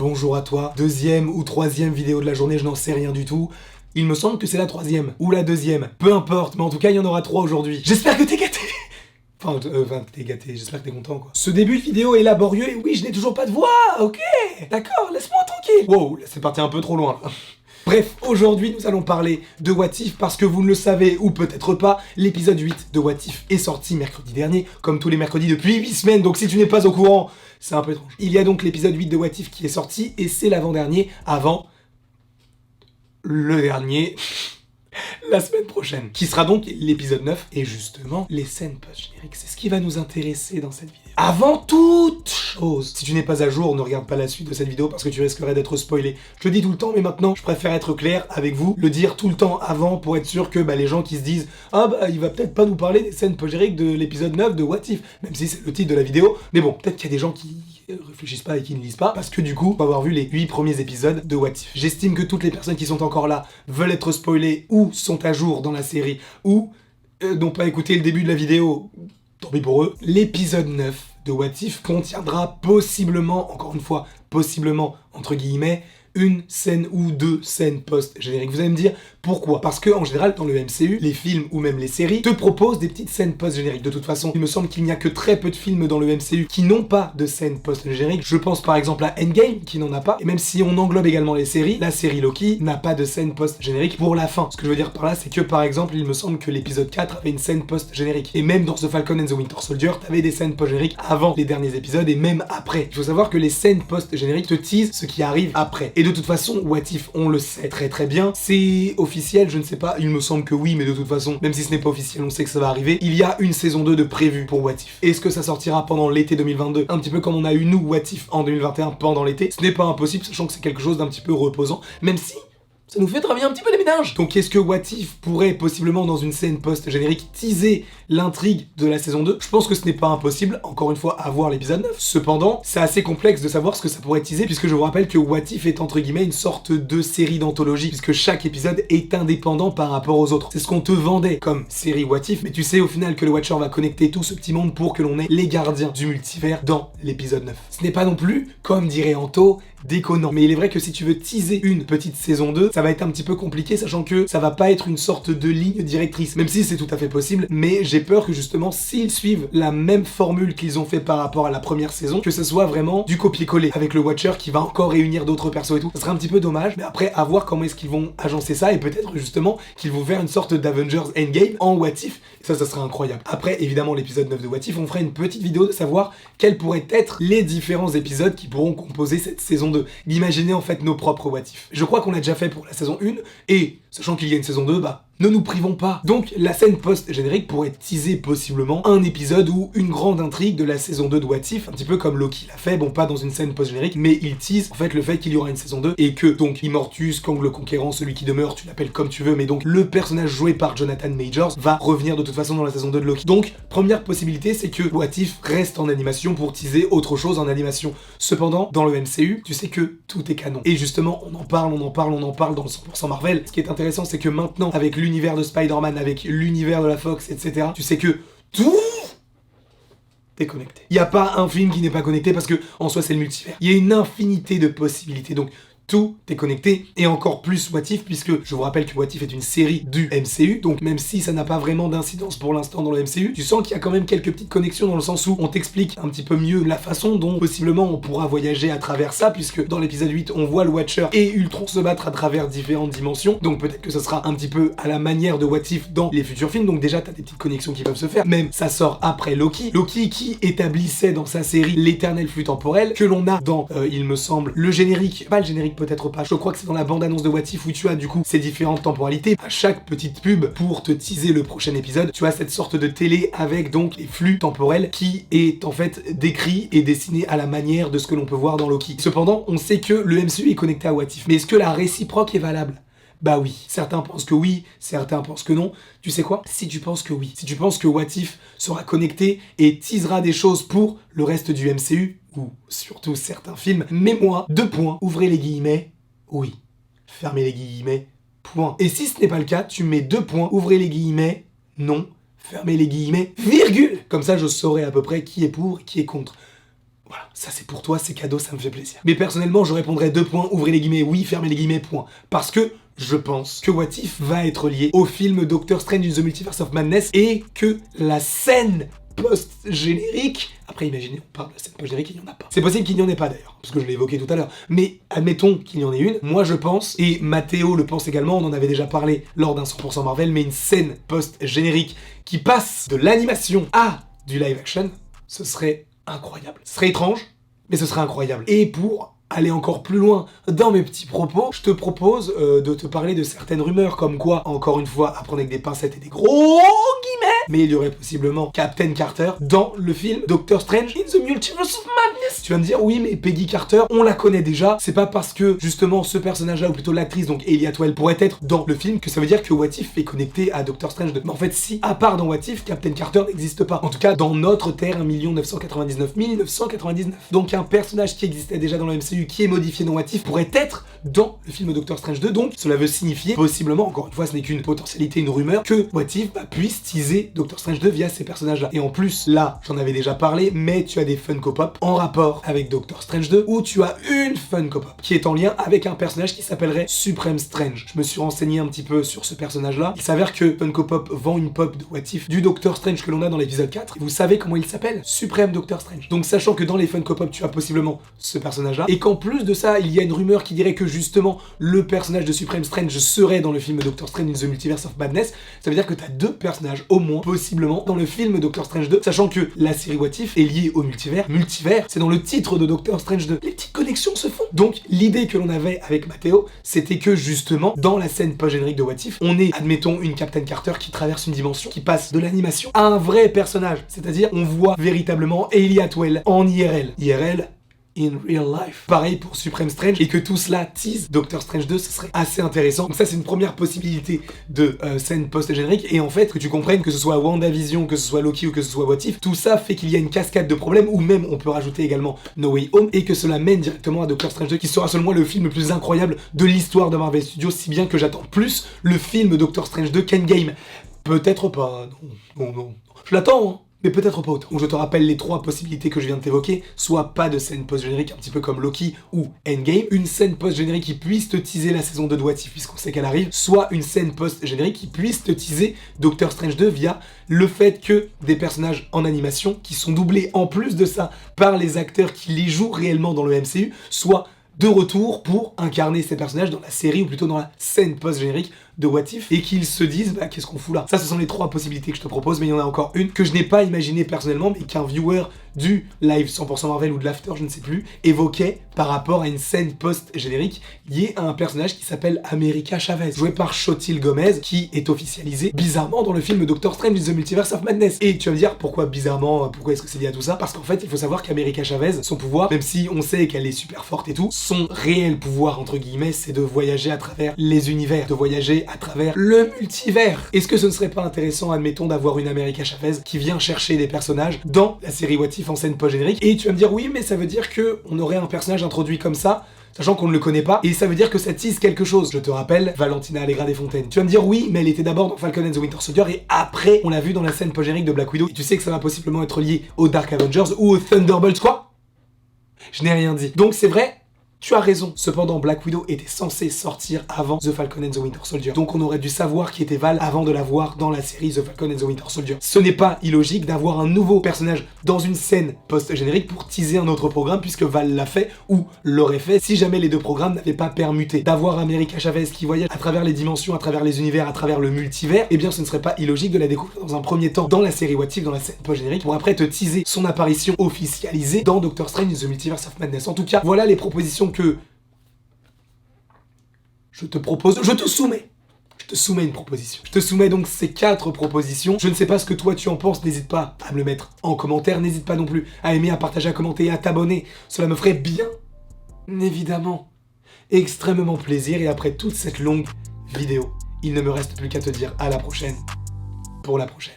bonjour à toi. Deuxième ou troisième vidéo de la journée, je n'en sais rien du tout. Il me semble que c'est la troisième, ou la deuxième. Peu importe, mais en tout cas, il y en aura 3 aujourd'hui. J'espère que t'es gâté. Enfin, t'es gâté, j'espère que t'es content, quoi. Ce début de vidéo est laborieux, et oui, je n'ai toujours pas de voix, ok. D'accord, laisse-moi tranquille. Wow, là, c'est parti un peu trop loin, là. Bref, aujourd'hui nous allons parler de What If parce que vous ne le savez ou peut-être pas, l'épisode 8 de What If est sorti mercredi dernier, comme tous les mercredis depuis 8 semaines, donc si tu n'es pas au courant, c'est un peu étrange. Il y a donc l'épisode 8 de What If qui est sorti et c'est l'avant-dernier avant le dernier la semaine prochaine, qui sera donc l'épisode 9 et justement les scènes post-génériques, c'est ce qui va nous intéresser dans cette vidéo. Avant toute chose, si tu n'es pas à jour, ne regarde pas la suite de cette vidéo parce que tu risquerais d'être spoilé. Je le dis tout le temps, mais maintenant, je préfère être clair avec vous, le dire tout le temps avant pour être sûr que les gens qui se disent « Ah il va peut-être pas nous parler des scènes post-génériques de l'épisode 9 de What If », même si c'est le titre de la vidéo, mais bon, peut-être qu'il y a des gens qui réfléchissent pas et qui ne lisent pas, parce que du coup, on va avoir vu les 8 premiers épisodes de What If. J'estime que toutes les personnes qui sont encore là veulent être spoilées ou sont à jour dans la série, ou n'ont pas écouté le début de la vidéo, tant pis pour eux. L'épisode 9 de What If contiendra possiblement, encore une fois, possiblement, entre guillemets, une scène ou 2 scènes post-génériques. Vous allez me dire pourquoi? Parce que en général dans le MCU, les films ou même les séries te proposent des petites scènes post-génériques. De toute façon, il me semble qu'il n'y a que très peu de films dans le MCU qui n'ont pas de scènes post-génériques. Je pense par exemple à Endgame qui n'en a pas. Et même si on englobe également les séries, la série Loki n'a pas de scène post-générique pour la fin. Ce que je veux dire par là, c'est que par exemple, il me semble que l'épisode 4 avait une scène post-générique. Et même dans The Falcon and the Winter Soldier, t'avais des scènes post-génériques avant les derniers épisodes et même après. Il faut savoir que les scènes post-génériques te teasent ce qui arrive après. Et de toute façon, What If, on le sait très très bien, c'est officiel, je ne sais pas, il me semble que oui, mais de toute façon, même si ce n'est pas officiel, on sait que ça va arriver, il y a une saison 2 de prévue pour What If. Est-ce que ça sortira pendant l'été 2022, un petit peu comme on a eu nous What If en 2021 pendant l'été? Ce n'est pas impossible, sachant que c'est quelque chose d'un petit peu reposant, même si ça nous fait travailler un petit peu les ménages. Donc est-ce que What If pourrait possiblement dans une scène post-générique teaser l'intrigue de la saison 2? Je pense que ce n'est pas impossible, encore une fois, à voir l'épisode 9. Cependant, c'est assez complexe de savoir ce que ça pourrait teaser, puisque je vous rappelle que What If est entre guillemets une sorte de série d'anthologie, puisque chaque épisode est indépendant par rapport aux autres. C'est ce qu'on te vendait comme série What If, mais tu sais au final que le Watcher va connecter tout ce petit monde pour que l'on ait les gardiens du multivers dans l'épisode 9. Ce n'est pas non plus, comme dirait Anto, déconnant. Mais il est vrai que si tu veux teaser une petite saison 2, ça va être un petit peu compliqué, sachant que ça va pas être une sorte de ligne directrice, même si c'est tout à fait possible, mais j'ai peur que justement, s'ils suivent la même formule qu'ils ont fait par rapport à la première saison, que ce soit vraiment du copier-coller, avec le Watcher qui va encore réunir d'autres persos et tout. Ça serait un petit peu dommage, mais après, à voir comment est-ce qu'ils vont agencer ça, et peut-être justement qu'ils vont faire une sorte d'Avengers Endgame en What If, et ça serait incroyable. Après, évidemment, l'épisode 9 de What If, on ferait une petite vidéo de savoir quels pourraient être les différents épisodes qui pourront composer cette saison 2. D'imaginer en fait nos propres What If. Je crois qu'on l'a déjà fait pour la saison 1, et sachant qu'il y a une saison 2, ne nous privons pas. Donc la scène post-générique pourrait teaser possiblement un épisode ou une grande intrigue de la saison 2 de What If, un petit peu comme Loki l'a fait, bon pas dans une scène post-générique, mais il tease en fait le fait qu'il y aura une saison 2, et que donc Immortus, Kang le Conquérant, celui qui demeure, tu l'appelles comme tu veux, mais donc le personnage joué par Jonathan Majors va revenir de toute façon dans la saison 2 de Loki. Donc première possibilité, c'est que What If reste en animation pour teaser autre chose en animation. Cependant, dans le MCU, tu sais que tout est canon. Et justement, on en parle dans le 100% Marvel. Ce qui est intéressant, c'est que maintenant, avec l'univers de Spider-Man, avec l'univers de la Fox, etc., tu sais que tout est connecté. Il n'y a pas un film qui n'est pas connecté parce que, en soi, c'est le multivers. Il y a une infinité de possibilités. Donc, tout est connecté, et encore plus What If, puisque je vous rappelle que What If est une série du MCU, donc même si ça n'a pas vraiment d'incidence pour l'instant dans le MCU, tu sens qu'il y a quand même quelques petites connexions dans le sens où on t'explique un petit peu mieux la façon dont possiblement on pourra voyager à travers ça, puisque dans l'épisode 8, on voit le Watcher et Ultron se battre à travers différentes dimensions, donc peut-être que ça sera un petit peu à la manière de What If dans les futurs films, donc déjà t'as des petites connexions qui peuvent se faire, même ça sort après Loki qui établissait dans sa série l'éternel flux temporel, que l'on a dans, il me semble, le générique, pas le générique peut-être pas, je crois que c'est dans la bande-annonce de What If où tu as du coup ces différentes temporalités. À chaque petite pub pour te teaser le prochain épisode, tu as cette sorte de télé avec donc les flux temporels qui est en fait décrit et dessiné à la manière de ce que l'on peut voir dans Loki. Cependant, on sait que le MCU est connecté à What If. Mais est-ce que la réciproque est valable? Bah oui, certains pensent que oui, certains pensent que non. Tu sais quoi? Si tu penses que oui, si tu penses que What If sera connecté et teasera des choses pour le reste du MCU, ou surtout certains films, mets-moi 2 points, ouvrez les guillemets, oui, fermez les guillemets, point. Et si ce n'est pas le cas, tu mets 2 points, ouvrez les guillemets, non, fermez les guillemets, virgule. Comme ça, je saurai à peu près qui est pour et qui est contre. Ouais, Voilà, ça c'est pour toi, c'est cadeau, ça me fait plaisir. Mais personnellement, je répondrais 2 points, ouvrez les guillemets, oui, fermez les guillemets, point. Parce que je pense que What If va être lié au film Doctor Strange in the Multiverse of Madness et que la scène post-générique... Après, imaginez, on parle de scène post-générique, il n'y en a pas. C'est possible qu'il n'y en ait pas d'ailleurs, parce que je l'ai évoqué tout à l'heure. Mais admettons qu'il y en ait une, moi je pense, et Mathéo le pense également, on en avait déjà parlé lors d'un 100% Marvel, mais une scène post-générique qui passe de l'animation à du live-action, ce serait incroyable. Ce serait étrange, mais ce serait incroyable. Et pour aller encore plus loin dans mes petits propos, je te propose de te parler de certaines rumeurs, comme quoi, encore une fois, à prendre avec des pincettes et des gros guillemets, mais il y aurait possiblement Captain Carter dans le film Doctor Strange in the Multiverse of Madness. Tu vas me dire, oui, mais Peggy Carter, on la connaît déjà, c'est pas parce que, justement, ce personnage-là, ou plutôt l'actrice, donc Elia Twell, pourrait être dans le film, que ça veut dire que What If est connecté à Doctor Strange 2. Mais en fait, si, à part dans What If, Captain Carter n'existe pas. En tout cas, dans notre Terre, 1 999 999. Donc un personnage qui existait déjà dans le MCU, qui est modifié dans What If, pourrait être dans le film Doctor Strange 2, donc cela veut signifier, possiblement, encore une fois, ce n'est qu'une potentialité, une rumeur, que What If puisse teaser Doctor Strange 2 via ces personnages-là. Et en plus, là, j'en avais déjà parlé, mais tu as des Funko Pop en rapport avec Doctor Strange 2, où tu as une Funko Pop qui est en lien avec un personnage qui s'appellerait Supreme Strange. Je me suis renseigné un petit peu sur ce personnage-là. Il s'avère que Funko Pop vend une pop de What If du Doctor Strange que l'on a dans l'épisode 4. Et vous savez comment il s'appelle? Supreme Doctor Strange. Donc sachant que dans les Funko Pop, tu as possiblement ce personnage-là, et qu'en plus de ça, il y a une rumeur qui dirait que justement, le personnage de Supreme Strange serait dans le film Doctor Strange in the Multiverse of Madness, ça veut dire que tu as 2 personnages, au moins, possiblement, dans le film Doctor Strange 2, sachant que la série What If est liée au multivers. Multivers, c'est dans le titre de Doctor Strange 2. Les petites connexions se font. Donc, l'idée que l'on avait avec Mathéo, c'était que justement, dans la scène post-générique de What If, on est, admettons, une Captain Carter qui traverse une dimension, qui passe de l'animation à un vrai personnage. C'est-à-dire, on voit véritablement Elia Twell en IRL. IRL, in real life. Pareil pour Supreme Strange, et que tout cela tease Doctor Strange 2, ce serait assez intéressant. Donc ça, c'est une première possibilité de scène post-générique, et en fait, que tu comprennes que ce soit WandaVision, que ce soit Loki ou que ce soit What If, tout ça fait qu'il y a une cascade de problèmes, ou même on peut rajouter également No Way Home, et que cela mène directement à Doctor Strange 2, qui sera selon moi le film le plus incroyable de l'histoire de Marvel Studios, si bien que j'attends plus le film Doctor Strange 2 qu'Endgame. Peut-être pas, non. Je l'attends, hein. Mais peut-être pas autant. Donc je te rappelle les 3 possibilités que je viens de t'évoquer, soit pas de scène post-générique, un petit peu comme Loki ou Endgame, une scène post-générique qui puisse te teaser la saison 2 de What If puisqu'on sait qu'elle arrive, soit une scène post-générique qui puisse te teaser Doctor Strange 2 via le fait que des personnages en animation, qui sont doublés en plus de ça par les acteurs qui les jouent réellement dans le MCU, soient de retour pour incarner ces personnages dans la série, ou plutôt dans la scène post-générique de What If, et qu'ils se disent bah qu'est-ce qu'on fout là. Ça, ce sont les 3 possibilités que je te propose, mais il y en a encore une que je n'ai pas imaginée personnellement, mais qu'un viewer du live 100% Marvel ou de l'after, je ne sais plus, évoquait par rapport à une scène post-générique liée à un personnage qui s'appelle America Chavez, joué par Chotil Gomez, qui est officialisé bizarrement dans le film Doctor Strange in the Multiverse of Madness. Et tu vas me dire pourquoi bizarrement, pourquoi est-ce que c'est lié à tout ça? Parce qu'en fait, il faut savoir qu'America Chavez, son pouvoir, même si on sait qu'elle est super forte et tout, son réel pouvoir, entre guillemets, c'est de voyager à travers les univers, de voyager à travers le multivers. Est-ce que ce ne serait pas intéressant, admettons, d'avoir une America Chavez qui vient chercher des personnages dans la série What If en scène post-générique? Et tu vas me dire oui, mais ça veut dire que on aurait un personnage introduit comme ça, sachant qu'on ne le connaît pas, et ça veut dire que ça tease quelque chose. Je te rappelle, Valentina Allegra des Fontaines. Tu vas me dire oui, mais elle était d'abord dans Falcon and the Winter Soldier, et après, on l'a vu dans la scène post-générique de Black Widow, et tu sais que ça va possiblement être lié aux Dark Avengers ou aux Thunderbolts, quoi? Je n'ai rien dit. Donc c'est vrai, tu as raison. Cependant, Black Widow était censé sortir avant The Falcon and the Winter Soldier. Donc on aurait dû savoir qui était Val avant de la voir dans la série The Falcon and the Winter Soldier. Ce n'est pas illogique d'avoir un nouveau personnage dans une scène post-générique pour teaser un autre programme, puisque Val l'a fait ou l'aurait fait si jamais les 2 programmes n'avaient pas permuté. D'avoir America Chavez qui voyage à travers les dimensions, à travers les univers, à travers le multivers, eh bien ce ne serait pas illogique de la découvrir dans un premier temps dans la série What If, dans la scène post-générique, pour après te teaser son apparition officialisée dans Doctor Strange in the Multiverse of Madness. En tout cas, voilà les propositions que je te propose, je te soumets une proposition. Je te soumets donc ces 4 propositions. Je ne sais pas ce que toi tu en penses, n'hésite pas à me le mettre en commentaire, n'hésite pas non plus à aimer, à partager, à commenter, à t'abonner. Cela me ferait bien, évidemment, extrêmement plaisir. Et après toute cette longue vidéo, il ne me reste plus qu'à te dire à la prochaine, pour la prochaine.